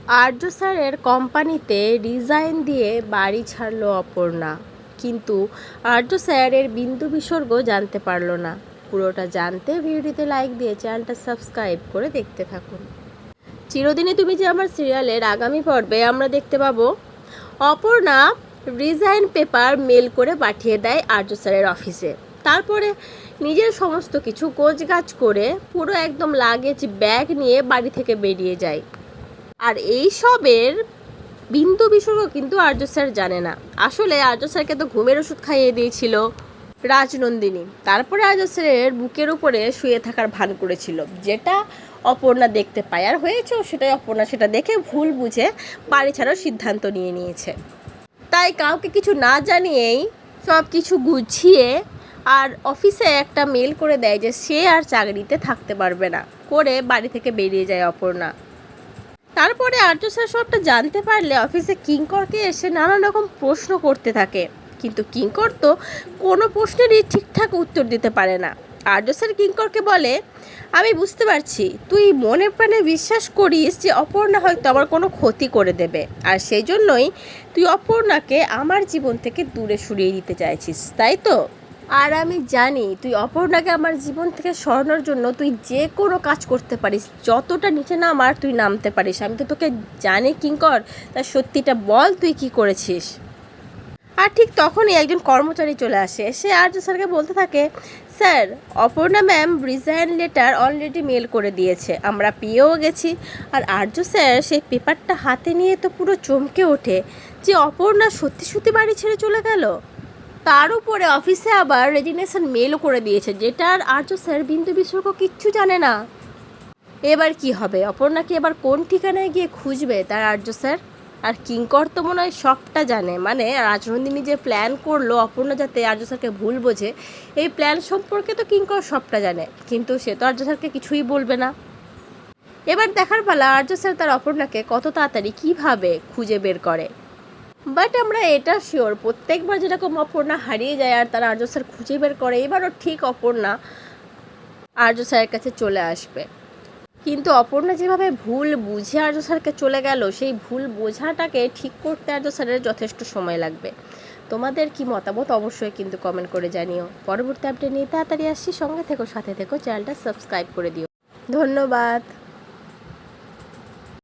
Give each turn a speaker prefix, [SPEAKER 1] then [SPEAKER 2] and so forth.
[SPEAKER 1] আর্য স্যারের কোম্পানিতে রিজাইন দিয়ে বাড়ি ছাড়লো অপর্ণা, কিন্তু আর্য স্যারের বিন্দু বিসর্গ জানতে পারলো না। পুরোটা জানতে ভিডিওটিতে লাইক দিয়ে চ্যানেলটা সাবস্ক্রাইব করে দেখতে থাকুন। চিরদিনে তুমি যে আমার সিরিয়ালের আগামী পর্বে আমরা দেখতে পাবো অপর্ণা রিজাইন পেপার মেল করে পাঠিয়ে দেয় আর্য স্যারের অফিসে। তারপরে নিজের সমস্ত কিছু গোছগাছ করে পুরো একদম লাগেজ ব্যাগ নিয়ে বাড়ি থেকে বেরিয়ে যায়। আর এই সবের বিন্দু বিসর্গ কিন্তু আর্য স্যার জানে না। আসলে আর্য স্যারকে তো ঘুমের ওষুধ খাইয়ে দিয়েছিল রাজনন্দিনী। তারপরে আর্য স্যারের বুকের উপরে শুয়ে থাকার ভান করেছিল, যেটা অপর্ণা দেখতে পায়। আর হয়েছেও সেটাই, অপর্ণা সেটা দেখে ভুল বুঝে বাড়ি ছাড়ার সিদ্ধান্ত নিয়েছে। তাই কাউকে কিছু না জানিয়েই সব কিছু গুছিয়ে আর অফিসে একটা মেল করে দেয় যে সে আর চাকরিতে থাকতে পারবে না, করে বাড়ি থেকে বেরিয়ে যায় অপর্ণা। তারপরে আর্য স্যার সবটা জানতে পারলে অফিসে কিঙ্করকে এসে নানান রকম প্রশ্ন করতে থাকে, কিন্তু কিঙ্কর তো কোনো প্রশ্নেরই ঠিকঠাক উত্তর দিতে পারে না। আর্য স্যার কিঙ্করকে বলে, আমি বুঝতে পারছি তুই মনে প্রাণে বিশ্বাস করিস যে অপর্ণা হয়তো আমার কোনো ক্ষতি করে দেবে, আর সেই জন্যই তুই অপর্ণাকে আমার জীবন থেকে দূরে সরিয়ে দিতে চাইছিস, তাই তো? আর আমি জানি তুই অপর্ণাকে আমার জীবন থেকে সরানোর জন্য তুই যে কোনো কাজ করতে পারিস, যতটা নিচে নামার তুই নামতে পারিস। আমি তো তোকে জানি কিঙ্কর, তার সত্যিটা বল, তুই কি করেছিস? আর ঠিক তখনই একজন কর্মচারী চলে আসে, সে আর্য স্যারকে বলতে থাকে, sir Aparna ma'am resign letter already mail করে দিয়েছে, আমরা পেয়েও গেছি। আর আর্য স্যার সেই পেপারটা হাতে নিয়ে তো পুরো চমকে ওঠে যে অপর্ণা সত্যি সত্যি বাড়ি ছেড়ে চলে গেল। তার উপরে অফিসে আবার রেজিগনেশন মেলও করে দিয়েছে, যেটার আর্য স্যার বিন্দু বিসর্গ কিচ্ছু জানে না। এবার কি হবে? অপর্ণাকে এবার কোন ঠিকানায় গিয়ে খুঁজবে তার আর্য স্যার? আর কিঙ্কর তো মনে হয় সবটা জানে, মানে রাজনন্দিনী যে প্ল্যান করলো অপর্ণা যাতে আর্য স্যারকে ভুল বোঝে, এই প্ল্যান সম্পর্কে তো কিঙ্কর সবটা জানে, কিন্তু সে তো আর্য স্যারকে কিছুই বলবে না। এবার দেখার পালা আর্য স্যার তার অপর্ণাকে কত তাড়াতাড়ি কীভাবে খুঁজে বের করে। বাট আমরা এটা শিওর, প্রত্যেকবার যেরকম অপর্ণা হারিয়ে যায় আর তারা আর্য স্যার খুঁজে বের করে, এবারও ঠিক অপর্ণা আর্য স্যারের কাছে চলে আসবে। কিন্তু অপর্ণা যেভাবে ভুল বুঝে আর্য স্যারকে চলে গেল, সেই ভুল বোঝাটাকে ঠিক করতে আর্য স্যারের যথেষ্ট সময় লাগবে। তোমাদের কি মতামত অবশ্যই কিন্তু কমেন্ট করে জানিও। পরবর্তী আপডেট নিয়ে তাড়াতাড়ি আসছি, সঙ্গে থেকো, সাথে থেকো, চ্যানেলটা সাবস্ক্রাইব করে দিও। ধন্যবাদ।